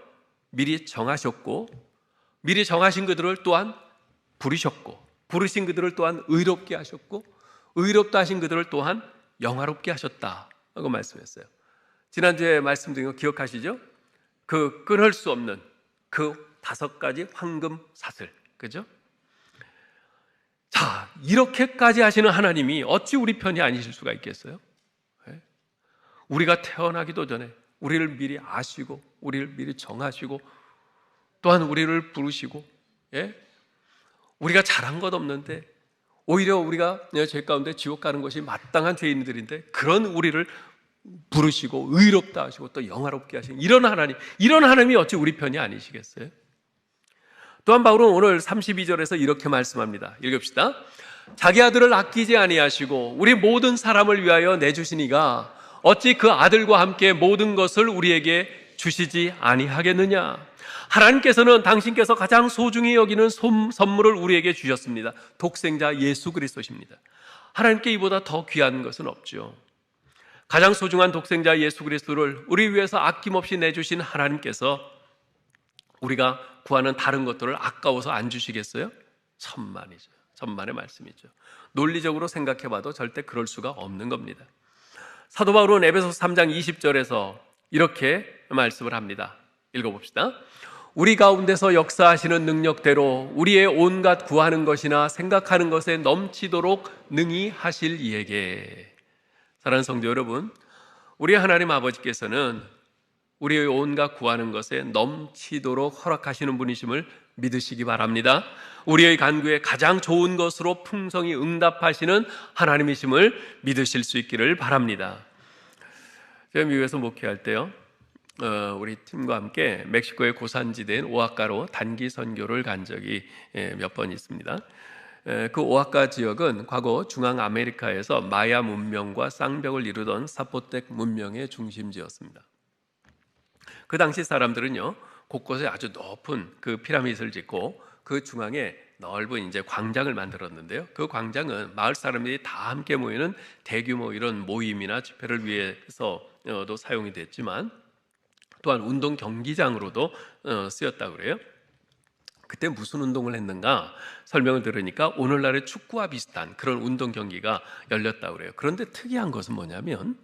미리 정하셨고, 미리 정하신 그들을 또한 부르셨고, 부르신 그들을 또한 의롭게 하셨고, 의롭다 하신 그들을 또한 영화롭게 하셨다고 말씀했어요. 지난주에 말씀드린 거 기억하시죠? 그 끊을 수 없는 그 5가지 황금 사슬, 그죠? 자, 이렇게까지 하시는 하나님이 어찌 우리 편이 아니실 수가 있겠어요? 우리가 태어나기도 전에 우리를 미리 아시고, 우리를 미리 정하시고, 또한 우리를 부르시고, 우리가 잘한 것 없는데 오히려 우리가 죄 가운데 지옥 가는 것이 마땅한 죄인들인데 그런 우리를 부르시고 의롭다 하시고 또 영화롭게 하시는 이런 하나님이 어찌 우리 편이 아니시겠어요? 또한 바울은 오늘 32절에서 이렇게 말씀합니다. 읽읍시다. 자기 아들을 아끼지 아니하시고 우리 모든 사람을 위하여 내주시니가 어찌 그 아들과 함께 모든 것을 우리에게 주시지 아니하겠느냐. 하나님께서는 당신께서 가장 소중히 여기는 선물을 우리에게 주셨습니다. 독생자 예수 그리스도십니다. 하나님께 이보다 더 귀한 것은 없죠. 가장 소중한 독생자 예수 그리스도를 우리 위해서 아낌없이 내주신 하나님께서 우리가 구하는 다른 것들을 아까워서 안 주시겠어요? 천만이죠. 천만의 말씀이죠. 논리적으로 생각해봐도 절대 그럴 수가 없는 겁니다. 사도 바울은 에베소서 3장 20절에서 이렇게 말씀을 합니다. 읽어봅시다. 우리 가운데서 역사하시는 능력대로 우리의 온갖 구하는 것이나 생각하는 것에 넘치도록 능히 하실 이에게. 사랑하는 성도 여러분, 우리 하나님 아버지께서는 우리의 온갖 구하는 것에 넘치도록 허락하시는 분이심을 믿으시기 바랍니다. 우리의 간구에 가장 좋은 것으로 풍성히 응답하시는 하나님이심을 믿으실 수 있기를 바랍니다. 제가 미국에서 목회할 때요, 우리 팀과 함께 멕시코의 고산지대인 오아카로 단기 선교를 간 적이 몇 번 있습니다. 그 오아카 지역은 과거 중앙 아메리카에서 마야 문명과 쌍벽을 이루던 사포텍 문명의 중심지였습니다. 그 당시 사람들은요, 곳곳에 아주 높은 그 피라미드를 짓고 그 중앙에 넓은 이제 광장을 만들었는데요. 그 광장은 마을 사람들이 다 함께 모이는 대규모 이런 모임이나 집회를 위해서도 사용이 됐지만 또한 운동 경기장으로도 쓰였다고 그래요. 그때 무슨 운동을 했는가 설명을 들으니까 오늘날의 축구와 비슷한 그런 운동 경기가 열렸다고 그래요. 그런데 특이한 것은 뭐냐면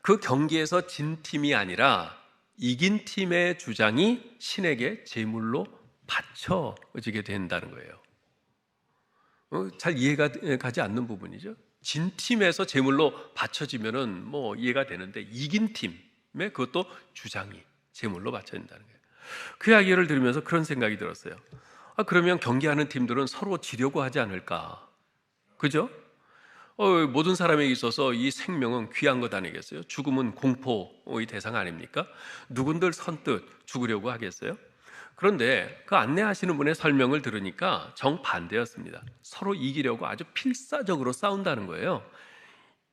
그 경기에서 진 팀이 아니라 이긴 팀의 주장이 신에게 제물로 바쳐지게 된다는 거예요. 잘 이해가 가지 않는 부분이죠. 진 팀에서 제물로 바쳐지면은 뭐 이해가 되는데 이긴 팀의 그것도 주장이 제물로 바쳐진다는 거예요. 그 이야기를 들으면서 그런 생각이 들었어요. 그러면 경기하는 팀들은 서로 지려고 하지 않을까? 그죠? 모든 사람에게 있어서 이 생명은 귀한 것 아니겠어요? 죽음은 공포의 대상 아닙니까? 누군들 선뜻 죽으려고 하겠어요? 그런데 그 안내하시는 분의 설명을 들으니까 정반대였습니다. 서로 이기려고 아주 필사적으로 싸운다는 거예요.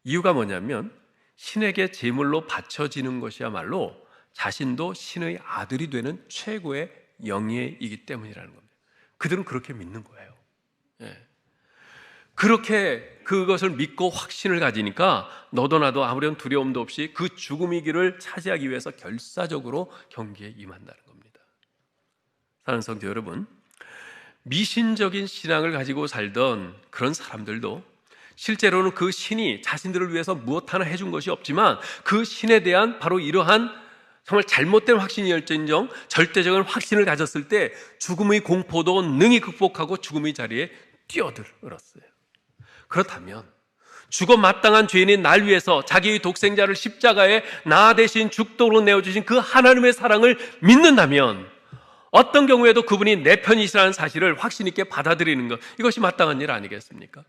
이유가 뭐냐면 신에게 제물로 바쳐지는 것이야말로 자신도 신의 아들이 되는 최고의 영예이기 때문이라는 겁니다. 그들은 그렇게 믿는 거예요. 그렇게 그것을 믿고 확신을 가지니까 너도 나도 아무런 두려움도 없이 그 죽음의 길을 차지하기 위해서 결사적으로 경기에 임한다는 겁니다. 사랑하는 성도 여러분, 미신적인 신앙을 가지고 살던 그런 사람들도 실제로는 그 신이 자신들을 위해서 무엇 하나 해준 것이 없지만 그 신에 대한 바로 이러한 정말 잘못된 확신이었는정 절대적인 확신을 가졌을 때 죽음의 공포도 능히 극복하고 죽음의 자리에 뛰어들었어요. 그렇다면 죽어 마땅한 죄인인 날 위해서 자기의 독생자를 십자가에 나 대신 죽도록 내어주신 그 하나님의 사랑을 믿는다면 어떤 경우에도 그분이 내 편이시라는 사실을 확신 있게 받아들이는 것, 이것이 마땅한 일 아니겠습니까?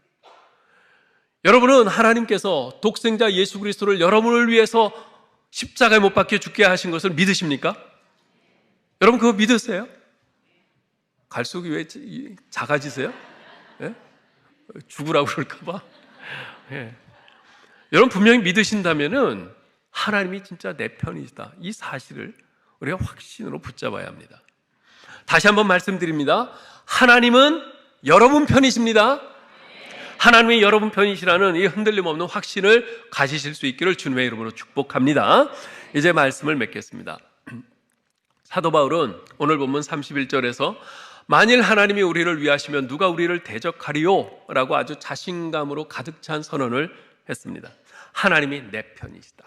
여러분은 하나님께서 독생자 예수 그리스도를 여러분을 위해서 십자가에 못 박혀 죽게 하신 것을 믿으십니까? 여러분 그거 믿으세요? 갈수기 왜 작아지세요? 예? 죽으라고 그럴까 봐. 예. 여러분 분명히 믿으신다면은 하나님이 진짜 내 편이시다, 이 사실을 우리가 확신으로 붙잡아야 합니다. 다시 한번 말씀드립니다. 하나님은 여러분 편이십니다. 하나님이 여러분 편이시라는 이 흔들림 없는 확신을 가지실 수 있기를 주님의 이름으로 축복합니다. 이제 말씀을 맺겠습니다. 사도 바울은 오늘 본문 31절에서 만일 하나님이 우리를 위하시면 누가 우리를 대적하리요? 라고 아주 자신감으로 가득 찬 선언을 했습니다. 하나님이 내 편이시다.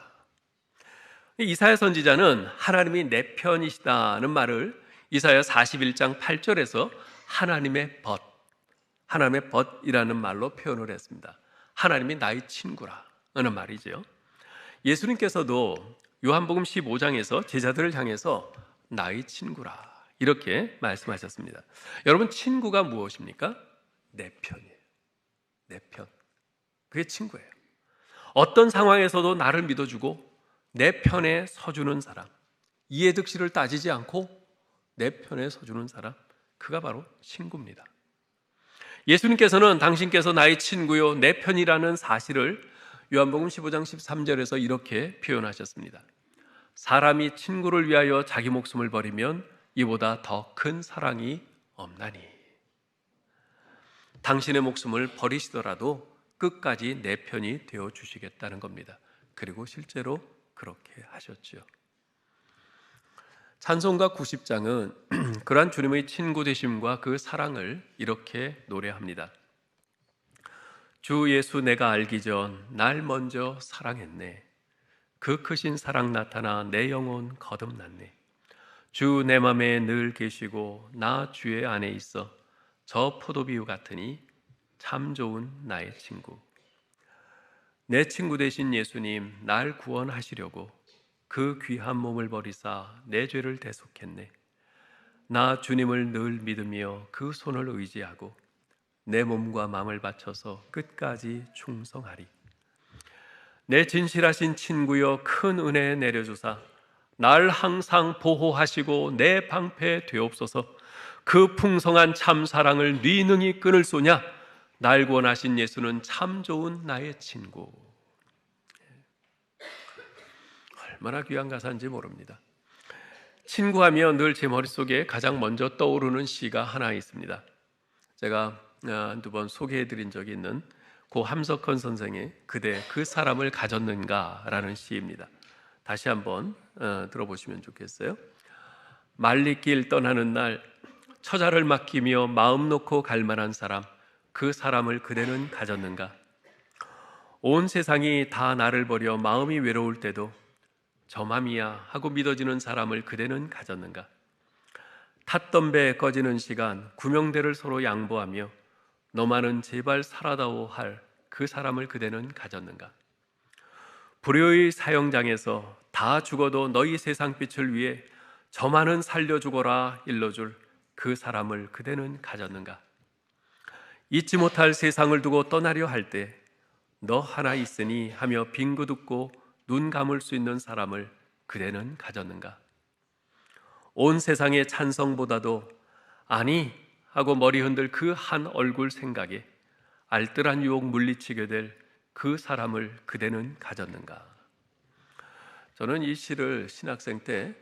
이사야 선지자는 하나님이 내 편이시다는 말을 이사야 41장 8절에서 하나님의 벗이라는 말로 표현을 했습니다. 하나님이 나의 친구라는 말이죠. 예수님께서도 요한복음 15장에서 제자들을 향해서 나의 친구라 이렇게 말씀하셨습니다. 여러분, 친구가 무엇입니까? 내 편이에요. 내 편. 그게 친구예요. 어떤 상황에서도 나를 믿어주고 내 편에 서주는 사람, 이해득실을 따지지 않고 내 편에 서주는 사람, 그가 바로 친구입니다. 예수님께서는 당신께서 나의 친구요 내 편이라는 사실을 요한복음 15장 13절에서 이렇게 표현하셨습니다. 사람이 친구를 위하여 자기 목숨을 버리면 이보다 더 큰 사랑이 없나니. 당신의 목숨을 버리시더라도 끝까지 내 편이 되어 주시겠다는 겁니다. 그리고 실제로 그렇게 하셨죠. 찬송가 90장은 그러한 주님의 친구 되심과 그 사랑을 이렇게 노래합니다. 주 예수 내가 알기 전 날 먼저 사랑했네. 그 크신 사랑 나타나 내 영혼 거듭났네. 주 내 맘에 늘 계시고 나 주의 안에 있어 저 포도비유 같으니 참 좋은 나의 친구. 내 친구 되신 예수님 날 구원하시려고 그 귀한 몸을 버리사 내 죄를 대속했네. 나 주님을 늘 믿으며 그 손을 의지하고 내 몸과 마음을 바쳐서 끝까지 충성하리. 내 진실하신 친구여 큰 은혜 내려주사 날 항상 보호하시고 내 방패 되옵소서. 그 풍성한 참 사랑을 네 능히 끊을 소냐. 날 구원하신 예수는 참 좋은 나의 친구. 얼마나 귀한 가사인지 모릅니다. 친구하며 늘 제 머릿속에 가장 먼저 떠오르는 시가 하나 있습니다. 제가 한두 번 소개해드린 적이 있는 고 함석헌 선생의 그대 그 사람을 가졌는가 라는 시입니다. 다시 한번 들어보시면 좋겠어요. 말리길 떠나는 날 처자를 맡기며 마음 놓고 갈 만한 사람, 그 사람을 그대는 가졌는가. 온 세상이 다 나를 버려 마음이 외로울 때도 저 맘이야 하고 믿어지는 사람을 그대는 가졌는가. 탔던 배 꺼지는 시간 구명대를 서로 양보하며 너만은 제발 살아다오 할 그 사람을 그대는 가졌는가. 불효의 사형장에서 다 죽어도 너희 세상빛을 위해 저만은 살려주거라 일러줄 그 사람을 그대는 가졌는가. 잊지 못할 세상을 두고 떠나려 할 때 너 하나 있으니 하며 빙긋 웃고 눈 감을 수 있는 사람을 그대는 가졌는가. 온 세상의 찬성보다도 아니 하고 머리 흔들 그 한 얼굴 생각에 알뜰한 유혹 물리치게 될 그 사람을 그대는 가졌는가. 저는 이 시를 신학생 때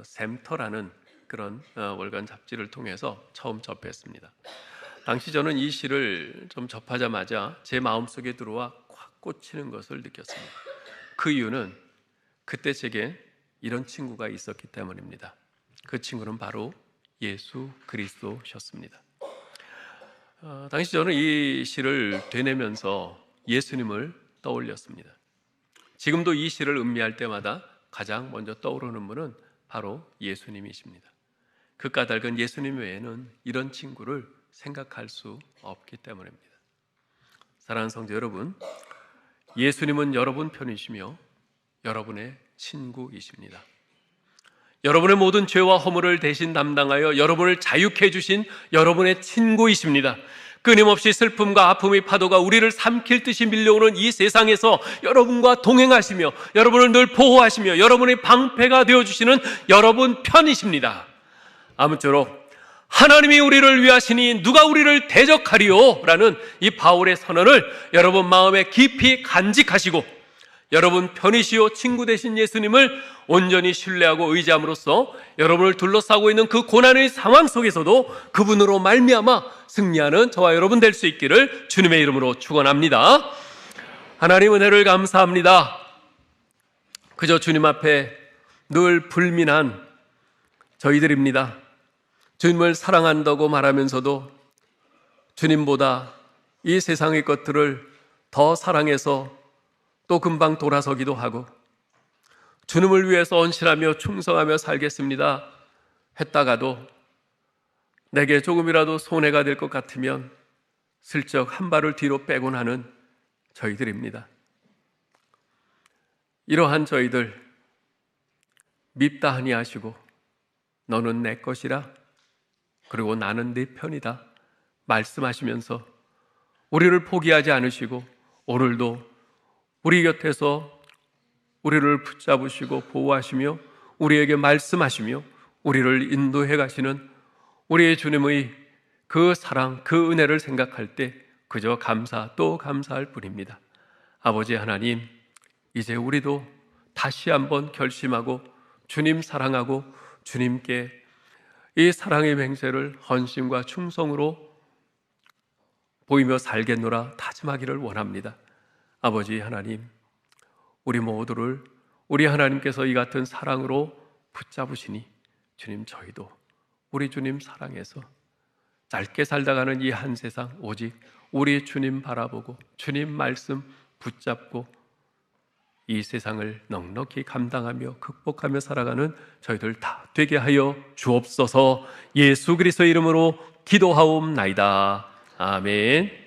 샘터라는 그런 월간 잡지를 통해서 처음 접했습니다. 당시 저는 이 시를 좀 접하자마자 제 마음속에 들어와 확 꽂히는 것을 느꼈습니다. 그 이유는 그때 제게 이런 친구가 있었기 때문입니다. 그 친구는 바로 예수 그리스도셨습니다. 당시 저는 이 시를 되뇌면서 예수님을 떠올렸습니다. 지금도 이 시를 음미할 때마다 가장 먼저 떠오르는 분은 바로 예수님이십니다. 그 까닭은 예수님 외에는 이런 친구를 생각할 수 없기 때문입니다. 사랑하는 성도 여러분, 예수님은 여러분 편이시며 여러분의 친구이십니다. 여러분의 모든 죄와 허물을 대신 담당하여 여러분을 자유케 해주신 여러분의 친구이십니다. 끊임없이 슬픔과 아픔의 파도가 우리를 삼킬 듯이 밀려오는 이 세상에서 여러분과 동행하시며 여러분을 늘 보호하시며 여러분의 방패가 되어주시는 여러분 편이십니다. 아무쪼록 하나님이 우리를 위하시니 누가 우리를 대적하리요? 라는 이 바울의 선언을 여러분 마음에 깊이 간직하시고 여러분 편이시요 친구 되신 예수님을 온전히 신뢰하고 의지함으로써 여러분을 둘러싸고 있는 그 고난의 상황 속에서도 그분으로 말미암아 승리하는 저와 여러분 될 수 있기를 주님의 이름으로 축원합니다. 하나님 은혜를 감사합니다. 그저 주님 앞에 늘 불민한 저희들입니다. 주님을 사랑한다고 말하면서도 주님보다 이 세상의 것들을 더 사랑해서 또 금방 돌아서기도 하고, 주님을 위해서 헌신하며 충성하며 살겠습니다 했다가도 내게 조금이라도 손해가 될 것 같으면 슬쩍 한 발을 뒤로 빼곤 하는 저희들입니다. 이러한 저희들 밉다 하니 하시고 너는 내 것이라, 그리고 나는 네 편이다 말씀하시면서 우리를 포기하지 않으시고 오늘도 우리 곁에서 우리를 붙잡으시고 보호하시며 우리에게 말씀하시며 우리를 인도해 가시는 우리의 주님의 그 사랑, 그 은혜를 생각할 때 그저 감사 또 감사할 뿐입니다. 아버지 하나님, 이제 우리도 다시 한번 결심하고 주님 사랑하고 주님께 이 사랑의 맹세를 헌신과 충성으로 보이며 살겠노라 다짐하기를 원합니다. 아버지 하나님, 우리 모두를 우리 하나님께서 이 같은 사랑으로 붙잡으시니 주님, 저희도 우리 주님 사랑해서 짧게 살다가는 이 한 세상 오직 우리 주님 바라보고 주님 말씀 붙잡고 이 세상을 넉넉히 감당하며 극복하며 살아가는 저희들 다 되게 하여 주옵소서. 예수 그리스도의 이름으로 기도하옵나이다. 아멘.